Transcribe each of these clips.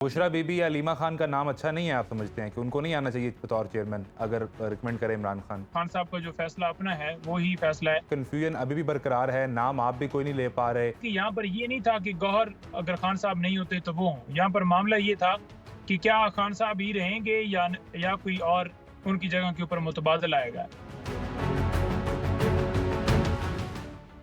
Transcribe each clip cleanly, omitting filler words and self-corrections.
बुशरा बीबी या लीमा खान का नाम अच्छा नहीं है, आप समझते हैं कि उनको नहीं आना चाहिए बतौर चेयरमैन अगर रिकमेंड करे इमरान खान? खान साहब का जो फैसला अपना है वो ही फैसला है कन्फ्यूजन अभी भी बरकरार है, नाम आप भी कोई नहीं ले पा रहे। कि यहाँ पर ये नहीं था कि गौहर अगर खान साहब नहीं होते तो वो हों। यहाँ पर मामला ये था कि क्या खान साहब ही रहेंगे या कोई और उनकी जगह के ऊपर मुतबादल आएगा।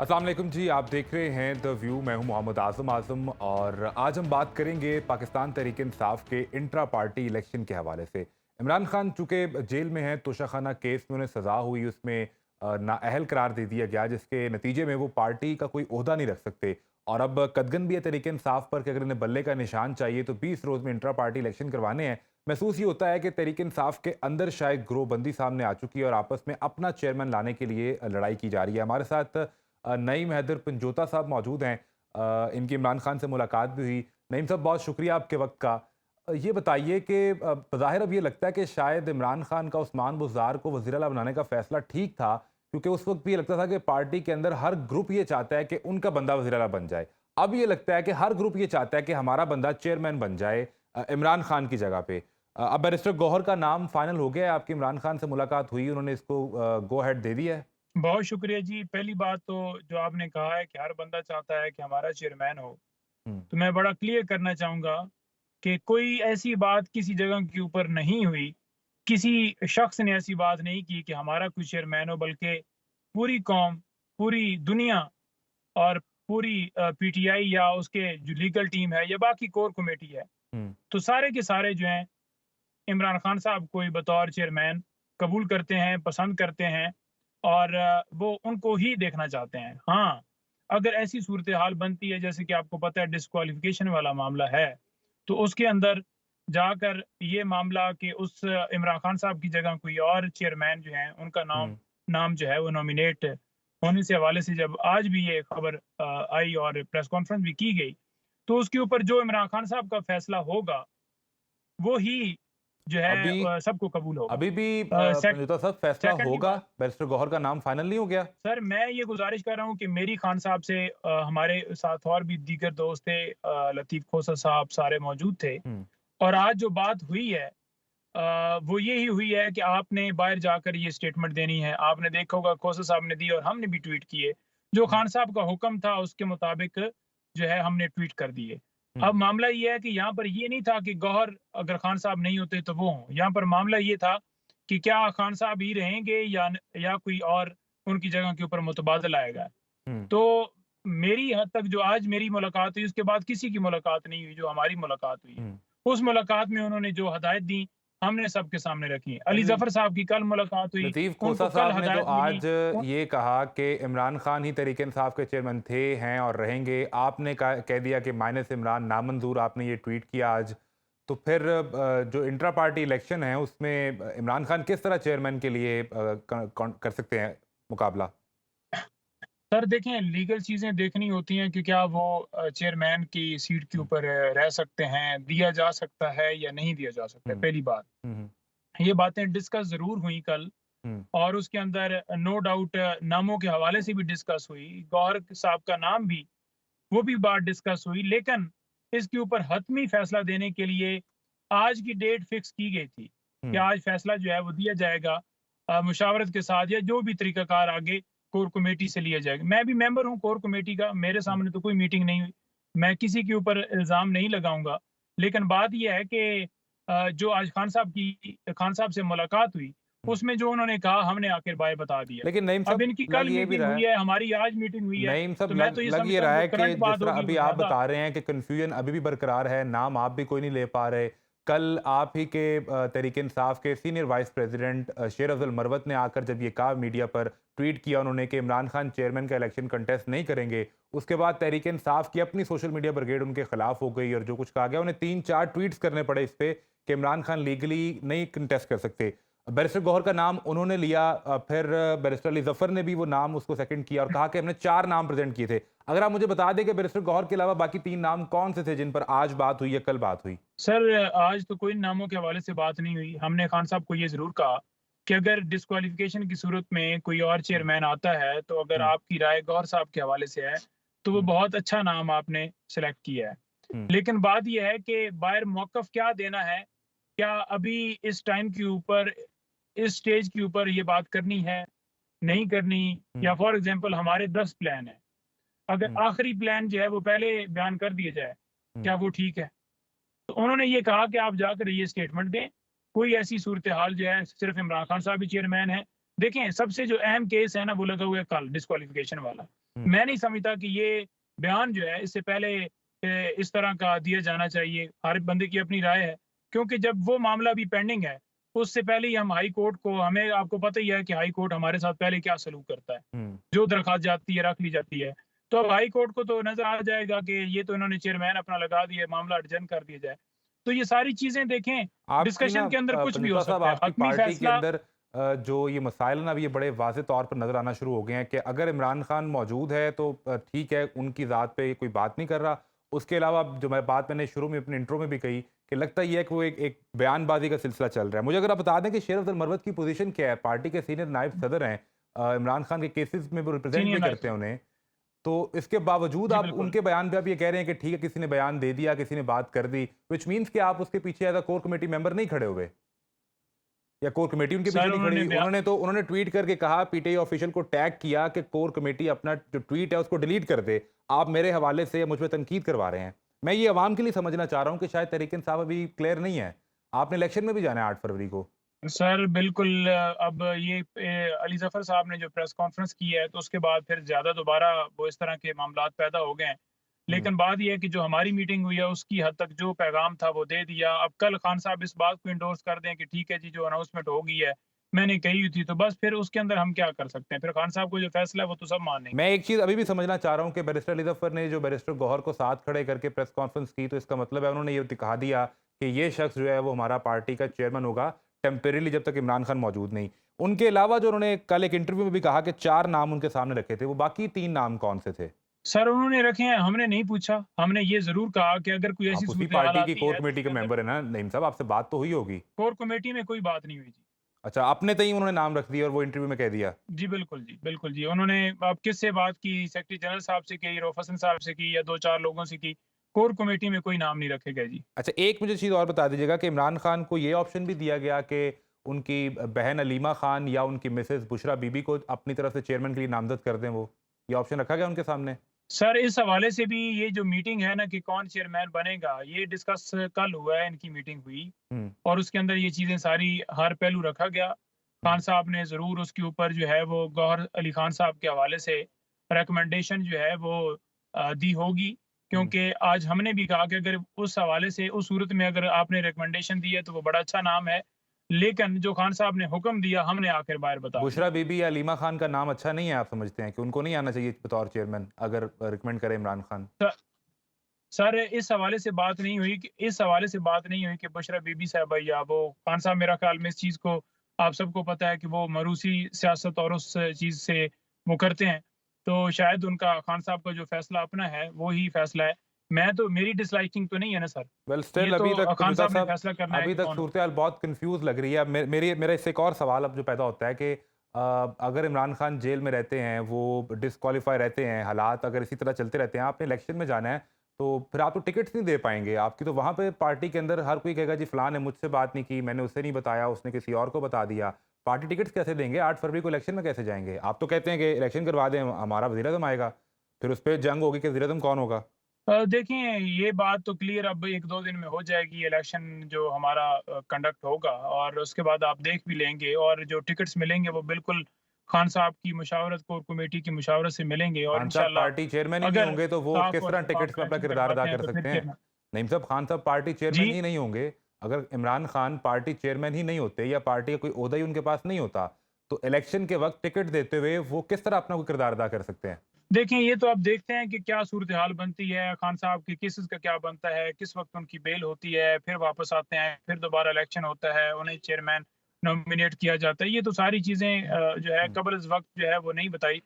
अस्सलाम वालेकुम जी, आप देख रहे हैं द व्यू। मैं हूं मोहम्मद आज़म और आज हम बात करेंगे पाकिस्तान तहरीक इंसाफ के इंट्रा पार्टी इलेक्शन के हवाले से। इमरान खान चूँकि जेल में हैं, तोशाखाना केस में उन्हें सज़ा हुई, उसमें नाअहल करार दे दिया गया, जिसके नतीजे में वो पार्टी का कोई ओहदा नहीं रख सकते। और अब कदगन भी है तहरीक इंसाफ पर कि अगर इन्हें बल्ले का निशान चाहिए तो 20 रोज़ में इंट्रा पार्टी इलेक्शन करवाने हैं। महसूस ये होता है कि तहरीक इंसाफ के अंदर शायद ग्रोहबंदी सामने आ चुकी है और आपस में अपना चेयरमैन लाने के लिए लड़ाई की जा रही है। हमारे साथ नईम हैदर पंजोता साहब मौजूद हैं। इनकी इमरान खान से मुलाकात भी हुई। नईम साहब, बहुत शुक्रिया आपके वक्त का। ये बताइए कि बज़ाहिर अब ये लगता है कि शायद इमरान खान का उस्मान बुज़दार को वज़ीर आला बनाने का फ़ैसला ठीक था, क्योंकि उस वक्त भी ये लगता था कि पार्टी के अंदर हर ग्रुप ये चाहता है कि उनका बंदा वज़ीर आला बन जाए। अब ये लगता है कि हर ग्रुप ये चाहता है कि हमारा बंदा चेयरमैन बन जाए इमरान खान की जगह पे। अब बैरिस्टर गौहर का नाम फाइनल हो गया है, आपकी इमरान खान से मुलाकात हुई, उन्होंने इसको गो अहेड दे दिया है? बहुत शुक्रिया जी। पहली बात तो जो आपने कहा है कि हर बंदा चाहता है कि हमारा चेयरमैन हो, हुँ, तो मैं बड़ा क्लियर करना चाहूँगा कि कोई ऐसी बात किसी जगह के ऊपर नहीं हुई। किसी शख्स ने ऐसी बात नहीं की कि हमारा कोई चेयरमैन हो, बल्कि पूरी कौम, पूरी दुनिया और पूरी पीटीआई या उसके जो लीगल टीम है या बाकी कोर कमेटी है, हुँ, तो सारे के सारे जो हैं इमरान खान साहब को ही बतौर चेयरमैन कबूल करते हैं, पसंद करते हैं और वो उनको ही देखना चाहते हैं। हाँ, अगर ऐसी सूरत हाल बनती है जैसे कि आपको पता है डिस्क्वालिफिकेशन वाला मामला है, तो उसके अंदर जाकर ये मामला कि उस इमरान खान साहब की जगह कोई और चेयरमैन जो हैं उनका नाम हुँ। नाम जो है वो नॉमिनेट होने से हवाले से जब आज भी ये खबर आई और प्रेस कॉन्फ्रेंस भी की गई, तो उसके ऊपर जो इमरान खान साहब का फैसला होगा, वो ही जो है अभी सबको कबूल होगा। अभी भी सेक पंजोता साहब फैसला सेकंडली होगा? बात, बैरिस्टर गौहर का नाम फाइनल नहीं हो गया? सर मैं ये गुज़ारिश कर रहा हूँ कि मेरी खान साहब से हमारे साथ और भी दीगर दोस्त थे, लतीफ़ खोसा साहब सारे मौजूद थे हुँ, और आज जो बात हुई है वो यही हुई है कि आपने बाहर जाकर ये स्टेटमेंट देनी है। आपने देखा होगा खोसा साहब ने दी और हमने भी ट्वीट किए। जो हुँ, खान साहब का हुक्म था उसके मुताबिक जो है हमने ट्वीट कर दिए। हुँ, अब मामला ये है कि यहाँ पर ये नहीं था कि गौहर अगर खान साहब नहीं होते तो वो हों। यहाँ पर मामला ये था कि क्या खान साहब ही रहेंगे या कोई और उनकी जगह के ऊपर मुतबादल आएगा। हुँ, तो मेरी हद तक जो आज मेरी मुलाकात हुई उसके बाद किसी की मुलाकात नहीं हुई जो हमारी मुलाकात हुई है। हुँ। उस मुलाकात में उन्होंने जो हदायत दी, हमने सबके सामने रखी। अली ल ज़फ़र साहब की कल मुलाकात हुई, लतीफ़ खोसा उनको कल साहब ने तो हदायत मिली। आज ये कहा कि इमरान खान ही तहरीक इंसाफ के चेयरमैन थे, हैं और रहेंगे। आपने कह दिया कि माइनस इमरान नामंजूर, आपने ये ट्वीट किया आज। तो फिर जो इंट्रा पार्टी इलेक्शन है उसमें इमरान खान किस तरह चेयरमैन के लिए कर सकते हैं मुकाबला? सर देखें, लीगल चीज़ें देखनी होती हैं कि क्या वो चेयरमैन की सीट के हुँ, ऊपर रह सकते हैं, दिया जा सकता है या नहीं दिया जा सकता है, हुँ, पहली बात। हुँ, हुँ, ये बातें डिस्कस ज़रूर हुई कल हुँ, और उसके अंदर नो डाउट नामों के हवाले से भी डिस्कस हुई। गौहर साहब का नाम भी, वो भी बात डिस्कस हुई, लेकिन इसके ऊपर हतमी फैसला देने के लिए आज की डेट फिक्स की गई थी कि हुँ, आज फैसला जो है वो दिया जाएगा मुशावरत के साथ या जो भी तरीकाकार आगे कोर कमेटी से लिया जाएगा। मैं भी मेंबर हूँ कोर कमेटी का, मेरे हुँ, सामने तो कोई मीटिंग नहीं हुई। मैं किसी के ऊपर इल्ज़ाम नहीं लगाऊँगा। लेकिन बात ये है कि जो आज खान साहब से मुलाकात हुई, हुँ। उसमें जो उन्होंने कहा हमने आखिर बाय बता दिया। लेकिन नईम अब साहब, इनकी लग कल ये भी मीटिंग रहा हुई है, है, हमारी आज मीटिंग हुई है, नईम साहब, तो मैं तो ये लग ये समझता रहा हूँ है कि कि करंट जिस बात तरह होगी अभी वो आप ज़्यादा। बता रहे हैं कि कन्फ्यूजन अभी भी बरकरार है, नाम आप भी कोई नहीं ले पा रहे। कल आप ही के तहरीक इंसाफ के सीनियर वाइस प्रेसिडेंट शेर अफजल मरवत ने आकर जब ये कहा मीडिया पर, ट्वीट किया उन्होंने कि इमरान खान चेयरमैन का इलेक्शन कंटेस्ट नहीं करेंगे। उसके बाद तहरीक इंसाफ की अपनी सोशल मीडिया ब्रिगेड उनके खिलाफ हो गई और जो कुछ कहा गया, उन्हें 3-4 ट्वीट्स करने पड़े इस पे कि इमरान खान लीगली नहीं कंटेस्ट कर सकते। बैरिस्टर गौहर का नाम उन्होंने लिया, फिर बैरिस्टर अली जफर ने भी वो नाम उसको सेकंड किया और कहा कि हमने 4 नाम प्रेजेंट किए थे। अगर आप मुझे बता दें कि बैरिस्टर गौहर के अलावा बाकी 3 नाम कौन से थे जिन पर आज बात हुई या कल बात हुई? सर आज तो कोई नामों के हवाले से बात नहीं हुई। हमने खान साहब को ये ज़रूर कहा कि अगर डिस्क्वालिफ़िकेशन की सूरत में कोई और हुँ, चेयरमैन आता है, तो अगर हुँ, आपकी राय गौहर साहब के हवाले से है, तो वो हुँ, बहुत अच्छा नाम आपने सेलेक्ट किया है। लेकिन बात ये है कि बाहर मौक़िफ़ क्या देना है, क्या अभी इस टाइम के ऊपर, इस स्टेज के ऊपर ये बात करनी है, नहीं करनी, या फॉर एग्ज़ाम्पल हमारे 10 प्लान हैं। अगर आखिरी प्लान जो है वो पहले बयान कर दिया जाए, क्या वो ठीक है? तो उन्होंने ये कहा कि आप जाकर ये स्टेटमेंट दें, कोई ऐसी सूरत-ए-हाल जो है, सिर्फ़ इमरान खान साहब ही चेयरमैन हैं। देखें, सबसे जो अहम केस है ना वो लगा हुआ है कल डिस्क्वालिफ़िकेशन वाला। मैं नहीं समझता कि ये बयान जो है इससे पहले इस तरह का दिया जाना चाहिए। हर बंदे की अपनी राय है, क्योंकि जब वो मामला अभी पेंडिंग है, उससे पहले ही हम हाई कोर्ट को, हमें, आपको पता ही है कि हाई कोर्ट हमारे साथ पहले क्या सलूक करता है। जो दरख़्वास्त जाती है, रख ली जाती है। तो अब हाई कोर्ट को तो नज़र आ जाएगा कि ये तो इन्होंने चेयरमैन अपना लगा दिया, मामला एडजर्न कर दिया जाए। तो ये सारी चीज़ें देखें, आपकी ना डिस्कशन के अंदर कुछ भी हो पंडिता साहब, सकता है, आपकी हतमी पार्टी के फैसला। अंदर जो ये मसाइल ना, अभी ये बड़े वाज़े तौर पर नज़र आना शुरू हो गए हैं कि अगर इमरान खान मौजूद है तो ठीक है, उनकी ज़ात पे कोई बात नहीं कर रहा। उसके अलावा जो मैंने शुरू में अपने इंट्रो में भी कही कि लगता ये है कि वो एक एक बयानबाज़ी का सिलसिला चल रहा है। मुझे अगर आप बता दें कि शेर अब्दुल मरवत की पोज़ीशन क्या है? पार्टी के सीनियर नायब सदर हैं, इमरान खान के केसेज़ में वो रिप्रेज़ेंट सीनियर भी नायब करते हैं सदर। उन्हें। तो इसके बावजूद जी, आप बिल्कुल। उनके बयान पे आप ये कह रहे हैं कि ठीक है, किसी ने बयान दे दिया, किसी ने बात कर दी, व्हिच मीन्स कि आप उसके पीछे as a core committee member नहीं खड़े हुए, या कोर कमेटी उनके पीछे सर नहीं खड़ी। उन्होंने बया उन्होंने ट्वीट करके कहा, पीटीआई ऑफिशियल को टैग किया कि कोर कमेटी अपना जो ट्वीट है उसको डिलीट कर दे। आप मेरे हवाले से मुझ पे तनकीद करवा रहे हैं। मैं ये अवाम के लिए समझना चाह रहा हूँ कि शायद तहरीक इंसाफ अभी क्लियर नहीं है। आपने इलेक्शन में भी जाना है 8 फरवरी को। सर बिल्कुल, अब ये अली ज़फ़र साहब ने जो प्रेस कॉन्फ्रेंस की है, तो उसके बाद फिर ज़्यादा दोबारा वो इस तरह के मामलात पैदा हो गए हैं। हुँ। लेकिन बात ये है कि जो हमारी मीटिंग हुई है उसकी हद तक जो पैगाम था वो दे दिया। अब कल खान साहब इस बात को एंडोर्स कर दें कि ठीक है जी, जो अनाउंसमेंट हो गई है, मैंने कही हुई थी, तो बस फिर उसके अंदर हम क्या कर सकते हैं? फिर खान साहब को जो फैसला है वो तो सब मानेंगे। मैं एक चीज़ अभी भी समझना चाह रहा हूँ कि बैरिस्टर अली ज़फ़र ने जो बैरिस्टर गौहर को साथ खड़े करके प्रेस कॉन्फ्रेंस की, तो इसका मतलब है उन्होंने ये दिखा दिया कि ये शख्स जो है वो हमारा पार्टी का चेयरमैन होगा टेम्परेरीली, जब तक इमरान खान मौजूद नहीं। उनके अलावा जो उन्होंने कल एक इंटरव्यू में भी कहा कि 4 नाम उनके सामने रखे थे, वो बाकी 3 नाम कौन से थे? सर उन्होंने रखे हैं, हमने नहीं पूछा। हमने ये ज़रूर कहा कि अगर कोई ऐसी आप उसी सूरत-ए-हाल पार्टी की आती कोर है तो कमेटी के उसके अंदर, मेंबर हैं ना नईम साहब, आपसे बात तो हुई होगी। कोर कमेटी में कोई बात नहीं हुई जी। अच्छा, अपने तय उन्होंने नाम रख दिया और वो इंटरव्यू में कह दिया। जी, बिल्कुल जी, बिल्कुल जी। उन्होंने अब किससे बात की? सेक्रेटरी जनरल साहब से की, रऊफ़ हसन साहब से की, या 2-4 लोगों से की। कोर कमेटी में कोई नाम नहीं रखे गए जी। अच्छा, एक मुझे चीज़ और बता दीजिएगा कि इमरान खान को ये ऑप्शन भी दिया गया कि उनकी बहन अलीमा खान या उनकी मिसेज़ बुशरा बीबी को अपनी तरफ से चेयरमैन के लिए नामज़द कर दें वो? ये ऑप्शन रखा गया उनके सामने? सर इस हवाले से भी ये जो मीटिंग है ना कि कौन चेयरमैन बनेगा, ये डिस्कस कल हुआ है, इनकी मीटिंग हुई हुँ, और उसके अंदर ये चीज़ें सारी, हर पहलू रखा गया। हुँ, खान साहब ने ज़रूर उसके ऊपर जो है वो गौहर अली खान साहब के हवाले से रिकमेंडेशन जो है वो दी होगी। हुँ। क्योंकि आज हमने भी कहा कि अगर उस हवाले से, उस सूरत में अगर आपने रिकमेंडेशन दी है तो वो बड़ा अच्छा नाम है। लेकिन जो खान साहब ने हुक्म दिया, हमने आखिर बाहर बता बुशरा दिया। बीबी या अलीमा खान का नाम अच्छा नहीं है, आप समझते हैं कि उनको नहीं आना चाहिए बतौर चेयरमैन अगर रिकमेंड करे इमरान खान? स सर इस हवाले से बात नहीं हुई कि, इस हवाले से बात नहीं हुई कि बुशरा बीबी साहिबा या वो खान साहब, मेरा ख़्याल में इस चीज़ को आप सबको पता है कि वो मरूसी सियासत और उस चीज़ से वो करते हैं। तो शायद उनका, खान साहब का जो फ़ैसला अपना है, वो ही फ़ैसला है। मैं तो, मेरी डिसलाइकिंग तो नहीं है ना सर। वेल ये स्टिल तो अभी तक खान पंडिता साहब ने साहब, फ़ैसला करना है अभी कि तक कौन हो। सूरत-ए-हाल बहुत कन्फ्यूज़ लग रही है। मेरा इससे एक और सवाल अब जो पैदा होता है कि अगर इमरान खान जेल में रहते हैं, वो डिस्क्वालीफाई रहते हैं, हालात अगर इसी तरह चलते रहते हैं, आपने इलेक्शन में जाना है, तो फिर आप तो टिकट्स नहीं दे पाएँगे। आपकी तो वहाँ पे पार्टी के अंदर हर कोई कहेगा जी फलाँ ने मुझसे बात नहीं की, मैंने उससे नहीं बताया, उसने किसी और को बता दिया। पार्टी टिकट्स कैसे देंगे? 8 फरवरी को इलेक्शन में कैसे जाएँगे? आप तो कहते हैं कि इलेक्शन करवा दें, हमारा वज़ीर-ए-आज़म आएगा। फिर उस पे जंग होगी कि वज़ीर-ए-आज़म कौन होगा? देखिए ये बात तो क्लियर अब 1-2 दिन में हो जाएगी, इलेक्शन जो हमारा कंडक्ट होगा, और उसके बाद आप देख भी लेंगे, और जो टिकट्स मिलेंगे वो बिल्कुल खान साहब की मुशावरत, कोर कमेटी की मुशावरत से मिलेंगे, और खान साहब इंशाल्लाह पार्टी चेयरमैन ही नहीं अगर होंगे तो वो साख किस और तरह शफ़ाफ टिकट्स में अपना इलेक्शन किरदार अदा करवाते हैं कर तो फिर सकते हैं? चेयरमैन। नईम साहब, खान साहब पार्टी चेयरमैन जी? ही नहीं होंगे। अगर इमरान खान पार्टी चेयरमैन ही नहीं होते या पार्टी का कोई ओहदा ही उनके पास नहीं होता, तो इलेक्शन के वक़्त टिकट देते हुए वो किस तरह अपना कोई किरदार अदा कर सकते हैं? देखिए, ये तो अब देखते हैं कि क्या सूरत-ए-हाल बनती है, खान साहब के केसेज़ का क्या बनता है, किस वक़्त उनकी बेल होती है, फिर वापस आते हैं, फिर दोबारा इलेक्शन होता है, उन्हें चेयरमैन नॉमिनेट किया जाता है। ये तो सारी चीज़ें जो है हुँ। कबल-इज़-वक़्त जो है वो नहीं बताई।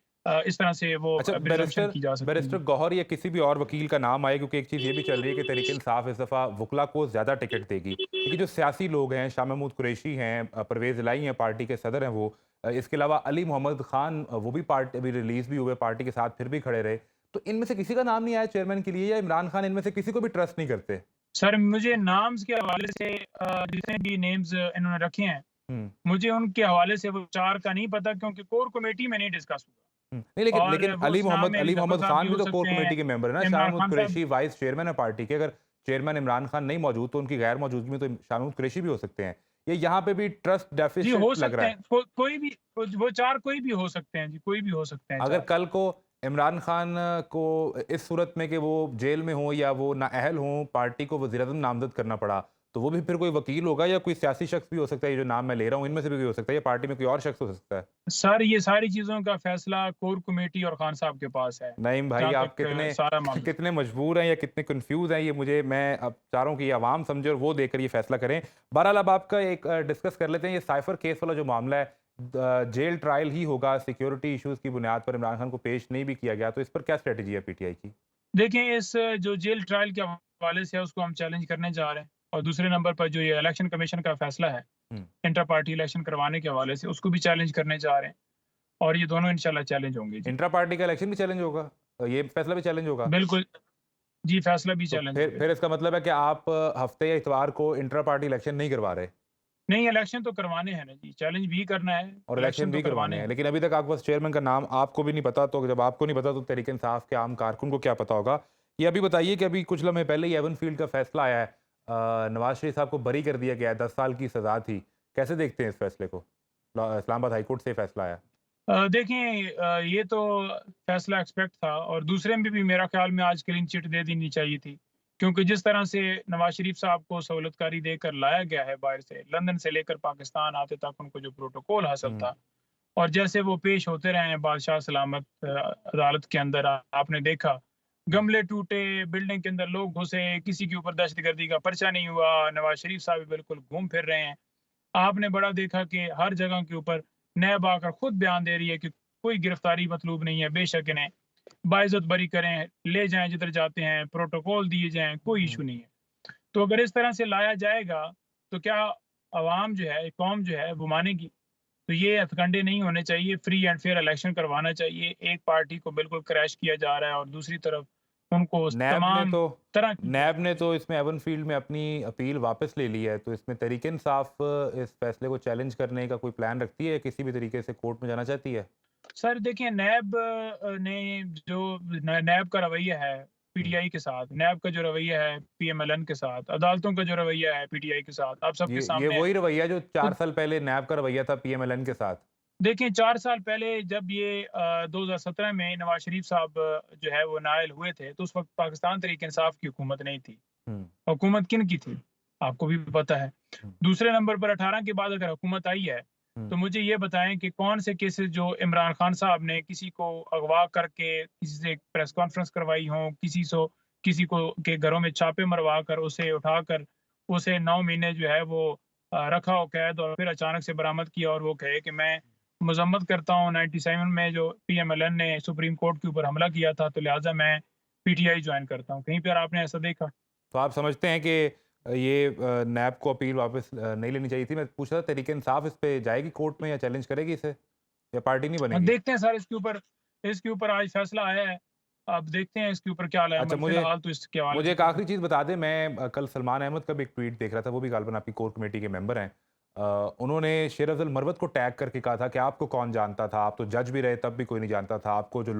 इस तरह से वो अच्छा, प्रिज़म्पशन बैरिस्टर की जा सकती बैरिस्टर हैं। गौहर या किसी भी और वकील का नाम आए, क्योंकि एक चीज़ ये भी चल रही है कि तहरीक-ए-इंसाफ इस दफ़ा वकला को ज़्यादा टिकट देगी। क्योंकि जो सियासी लोग हैं, शाह महमूद कुरैशी हैं, परवेज़ इलाही हैं, पार्टी के सदर हैं वो। इसके अलावा अली मोहम्मद खान, वो भी पार्टी अभी रिलीज़ भी हुए, पार्टी के साथ फिर भी खड़े रहे। तो इनमें से किसी का नाम नहीं आया चेयरमैन के लिए, या इमरान खान इनमें से किसी को भी ट्रस्ट नहीं करते? सर मुझे नाम्स के हवाले से जितने भी नेम्स इन्होंने रखे हैं, हुँ, मुझे उनके हवाले से वो 4 का नहीं पता, क्योंकि कोर कमेटी में नहीं डिस्कस हुँ। नहीं, लेकिन हुआ। और लेकिन वो उस नाम में अली गफर मोहम्मद साहब भी खान भी हो तो कोर सकते हैं, कमेटी के मेंबर है ना। शाह इमरान महमूद खान साहब। कुरैशी वाइस चेयरमैन है पार्टी के। अगर चेयरमैन इमरान खान नहीं मौजूद तो उनकी गैर मौजूदगी में तो शाह महमूद कुरैशी भी हो सकते हैं। ये यहाँ पे भी ट्रस्ट जी, हो डेफिसिट लग सकते रहा है। हैं। कोई भी वो 4 कोई भी हो सकते हैं जी, कोई भी हो सकते हैं अगर 4। कल को इमरान खान को इस सूरत में कि वो जेल में हों या वो नाअहल हों, पार्टी को वज़ीर-ए-आज़म नामज़द करना पड़ा, तो वो भी फिर कोई वकील होगा या कोई सियासी शख्स भी हो सकता है? ये जो नाम मैं ले रहा हूँ, इनमें से भी कोई हो सकता है या पार्टी में कोई और शख्स हो सकता है? सर ये सारी चीज़ों का फ़ैसला कोर कमेटी और खान साहब के पास है, नईम भाई, जहाँ आप तक सारा मामला। कितने मजबूर हैं या कितने कन्फ्यूज़ हैं, ये मुझे मैं अब चाह रहा हूँ कि ये अवाम समझे और वो देकर ये फ़ैसला करें। बहरहाल अब आपका एक डिस्कस कर लेते हैं, ये साइफ़र केस वाला जो मामला है, जेल ट्रायल ही होगा, सिक्योरिटी इश्यूज़ की बुनियाद पर इमरान खान को पेश नहीं भी किया गया, तो इस पर क्या स्ट्रैटेजी है पीटीआई की? देखिए, इस जो जेल ट्रायल के हवाले से है, उसको हम चैलेंज करने जा रहे हैं, और दूसरे नंबर पर जो ये इलेक्शन कमीशन का फ़ैसला है, हुँ। इंटर पार्टी इलेक्शन करवाने के हवाले से, उसको भी चैलेंज करने जा रहे हैं, और ये दोनों इंशाल्लाह चैलेंज होंगे जी। इंट्रा पार्टी का इलेक्शन भी चैलेंज होगा? ये फ़ैसला भी चैलेंज होगा? बिल्कुल, जी, फ़ैसला भी तो चैलेंज फिर होगा फिर जी। इसका मतलब है कि आप हफ़्ते या इतवार को इंट्रा पार्टी इलेक्शन नहीं करवा रहे नहीं, इलेक्शन तो करवाने हैं ना जी, चैलेंज भी करना है, और इलेक्शन इलेक्शन तो भी करवाने करवाने हैं। हैं। लेकिन अभी तक आपके पास चेयरमैन का नाम आपको भी नहीं पता, तो जब आपको नहीं पता तो तहरीक-ए-इंसाफ के आम कारकुन को क्या पता होगा? ये अभी बताइए कि अभी कुछ लम्हे पहले ही एवनफ़ील्ड का फ़ैसला आया है। नवाज़ शरीफ साहब को बरी कर दिया गया है, 10 साल की सज़ा थी। कैसे देखते हैं इस फ़ैसले को? इस्लामाबाद हाई कोर्ट से फ़ैसला आया। देखें, ये तो फैसला एक्सपेक्ट था, और दूसरे में भी मेरा ख्याल में आज क्लीन चिट दे देनी चाहिए थी, क्योंकि जिस तरह से नवाज शरीफ साहब को सहूलतकारी देकर लाया गया है बाहर से, लंदन से लेकर पाकिस्तान आते तक उनको जो प्रोटोकॉल हासिल हुँ, था, और जैसे वो पेश होते रहे हैं बादशाह सलामत अदालत के अंदर, आपने देखा हुँ। गमले टूटे, बिल्डिंग के अंदर लोग घुसे, किसी के ऊपर दहशतगर्दी का पर्चा नहीं हुआ, नवाज शरीफ साहब भी बिल्कुल घूम फिर रहे हैं। आपने बड़ा देखा कि हर जगह के ऊपर नैब आकर खुद बयान दे रही है कि कोई गिरफ्तारी मतलूब नहीं है, बेशक इन्हें बाइज्जत बरी करें, ले जाएं जिधर जाते हैं, प्रोटोकॉल दिए जाएं, कोई हुँ। इशू नहीं है। तो अगर इस तरह से लाया जाएगा, तो क्या अवाम जो है, कौम जो है, वो मानेगी? तो ये हथकंडे नहीं होने चाहिए, फ्री एंड फेयर इलेक्शन करवाना चाहिए। एक पार्टी को बिल्कुल क्रैश किया जा रहा है, और दूसरी तरफ उनको नैब ने तमाम तो तरह की जो नैब ने तो इसमें एवनफ़ील्ड में अपनी अपील वापस ले ली है, तो इसमें तहरीक-ए-इंसाफ इस फ़ैसले को चैलेंज करने का कोई प्लान रखती है? किसी भी तरीके से कोर्ट में जाना चाहती है? सर देखिए, नैब ने जो नैब का रवैया है हुँ। पीटीआई के साथ, नैब का जो रवैया है पीएमएलएन के साथ, अदालतों का जो रवैया है पीटीआई के साथ, आप सबके ये सामने है। वही रवैया जो तो 4 साल पहले नैब का रवैया था पीएमएलएन के साथ। देखिए, 4 साल पहले जब ये 2017 में नवाज शरीफ साहब जो है वो नाअहल हुए थे, तो उस वक़्त पाकिस्तान तहरीक-ए-इंसाफ की हुकूमत नहीं थी। हुँ, हुकूमत किन की थी? आपको भी पता है। हुँ, दूसरे नंबर पर 18 के बाद अगर हुकूमत आई है, हुँ। तो मुझे ये बताएँ कि कौन से केसेज़ जो इमरान खान साहब ने किसी को अगवा करके किसी से प्रेस कॉन्फ्रेंस करवाई हों, किसी को के घरों में छापे मरवा कर उसे उठाकर उसे 9 महीने जो है वो रखा हो कैद, और फिर अचानक से बरामद किया और वो कहे कि मैं मज़म्मत करता हूँ 97 में जो पीएमएलएन ने सुप्रीम कोर्ट के ऊपर हमला किया था, तो लिहाज़ा मैं पीटीआई जॉइन करता हूँ। कहीं पर आपने ऐसा देखा? तो आप समझते हैं कि ये नैब को अपील वापस नहीं लेनी चाहिए थी? मैं पूछ रहा था तहरीक-ए-इंसाफ इस पे जाएगी कोर्ट में या चैलेंज करेगी इसे? या पार्टी नहीं अब बनेगी? देखते हैं सर, इसके ऊपर आज फैसला आया है। अब देखते हैं इसके ऊपर क्या अच्छा, अमल, मुझे फिलहाल तो इसके हवाले मुझे से एक कुछ आखिरी नहीं। चीज़ बता दें, मैं कल सलमान अहमद का भी एक ट्वीट देख रहा था, वो भी गालिबन आपकी कोर कमेटी के मेंबर हैं। उन्होंने शेर अफ़ज़ल मरवत को टैग करके कहा था कि आपको कौन जानता था? आप तो जज भी रहे तब भी कोई नहीं जानता था। आपको जो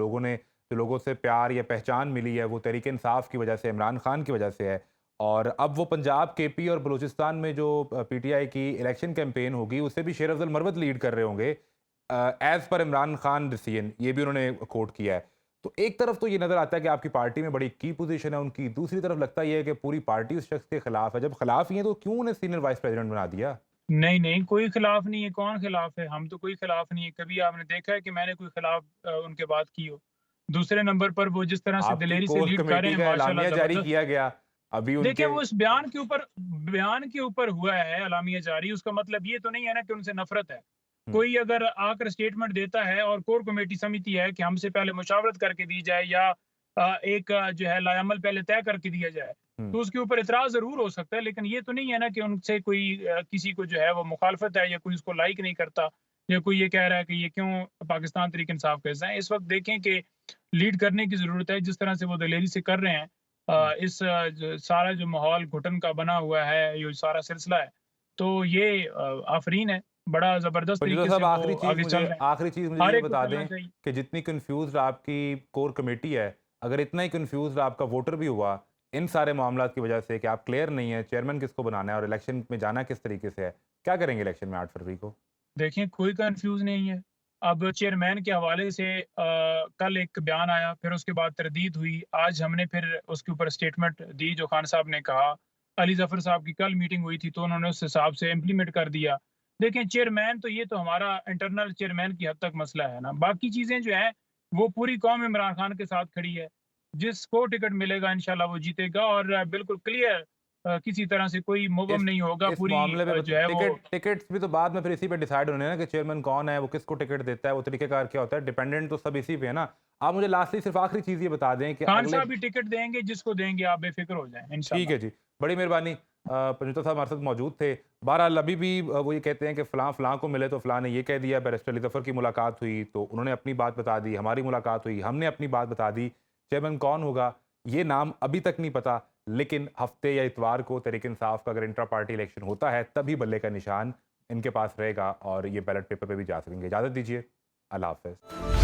लोगों से प्यार या पहचान मिली है वो तहरीक-ए-इंसाफ की वजह से, इमरान खान की वजह से है। और अब वो पंजाब, केपी और बलूचिस्तान में जो पीटीआई की इलेक्शन कैंपेन होगी उससे भी शेर अफ़ज़ल मरवत लीड कर रहे होंगे as per Imran Khan decision, ये भी उन्होंने कोट किया है। तो एक तरफ तो ये नज़र आता है कि आपकी पार्टी में बड़ी की पोजीशन है उनकी, दूसरी तरफ लगता ये है कि पूरी पार्टी उस शख्स के खिलाफ है। जब खिलाफ ही है तो क्यों उन्हें सीनियर वाइस प्रेसिडेंट बना दिया? नहीं, नहीं, कोई खिलाफ नहीं है, कौन खिलाफ है? हम तो कोई खिलाफ नहीं है। कभी आपने देखा है कि मैंने कोई खिलाफ उनके बात की हो? दूसरे नंबर पर वो जिस तरह से आपकी दिलेरी से कोर लीड कर रहे कमेटी हैं, का माशाल्लाह एलामिया जारी ज़बरदस्त। किया गया। अभी देखिए, उनके वो इस बयान के ऊपर हुआ है एलामिया जारी, उसका मतलब ये तो नहीं है ना कि उनसे नफ़रत है। हुँ, कोई अगर आकर स्टेटमेंट देता है और कोर कमेटी समिति है कि हमसे पहले मुशावरत करके दी जाए, या एक जो है लाएमल पहले तय करके दिया जाए, हुँ। तो उसके ऊपर इतराज़ ज़रूर हो सकता है, लेकिन ये तो नहीं है ना कि उनसे कोई किसी को जो है वो मुखालफत है, या कोई उसको लाइक नहीं करता, या कोई ये कह रहा है कि ये क्यों पाकिस्तान तहरीक इंसाफ का हिस्सा है। इस वक़्त देखें कि लीड करने की ज़रूरत है, जिस तरह से वो दलेरी से कर रहे हैं। इस सारा जो माहौल घुटन का बना हुआ है, ये सारा सिलसिला है, तो ये आफ़रीन है, बड़ा ज़बरदस्त पंजुता तरीके साहब, से वो आगे चल रहे हैं। आखिरी चीज़ मुझे हर ये एक को बता चलना दें चाहिए। कि जितनी कन्फ्यूज़्ड आपकी कोर कमेटी है, अगर इतना ही कन्फ्यूज़्ड आपका वोटर भी हुआ, इन सारे मामलात की वजह से कि आप क्लियर नहीं है, चेयरमैन किसको बनाना है और इलेक्शन में जाना किस तरीके से है, क्या करेंगे इलेक्शन में 8 फरवरी को? देखिए, कोई कन्फ्यूज़ नहीं है। अब चेयरमैन के हवाले से कल एक बयान आया, फिर उसके बाद तरदीद हुई। आज हमने फिर उसके ऊपर स्टेटमेंट दी, जो खान साहब ने कहा। अली ज़फ़र साहब की कल मीटिंग हुई थी, तो उन्होंने उस हिसाब से इम्प्लीमेंट कर दिया। देखें, चेयरमैन तो ये तो हमारा इंटरनल चेयरमैन की हद तक मसला है ना। बाकी चीज़ें जो हैं, वो पूरी कौम इमरान खान के साथ खड़ी है। जिसको टिकट मिलेगा इंशाल्लाह वो जीतेगा, और बिल्कुल क्लियर किसी तरह से कोई मुबहम इस नहीं होगा। इस पूरी मामले में जो है वो टिकट्स भी तो बाद में फिर इसी पे डिसाइड होने हैं ना कि चेयरमैन कौन है, वो किसको टिकट देता है, वो तरीक़ेकार क्या होता है, डिपेंडेंट तो सब इसी पे है ना। आप मुझे लास्टली सिर्फ़ आखिरी चीज़ ये बता दें कि खान अगले साहब भी टिकट देंगे, जिसको देंगे आप बेफ़िक्र हो जाएँ ठीक इंशाल्लाह। है जी, बड़ी मेहरबानी। पंजुता साहब हमारे साथ मौजूद थे। बहरहाल अभी भी वो ये कहते हैं कि फ़लाँ को मिले तो फ़लाँ ने ये कह दिया, बैरिस्टर अली ज़फ़र की मुलाकात हुई तो उन्होंने अपनी बात बता दी, हमारी मुलाकात हुई, हमने अपनी बात बता दी। चेयरमैन कौन होगा, ये नाम अभी तक नहीं पता, लेकिन हफ़्ते या इतवार को तहरीक-ए-इंसाफ़ का अगर इंट्रा पार्टी इलेक्शन होता है, तभी बल्ले का निशान इनके पास रहेगा और ये बैलेट पेपर पे भी जा सकेंगे। इजाज़त दीजिए, अल्लाह हाफ़िज़।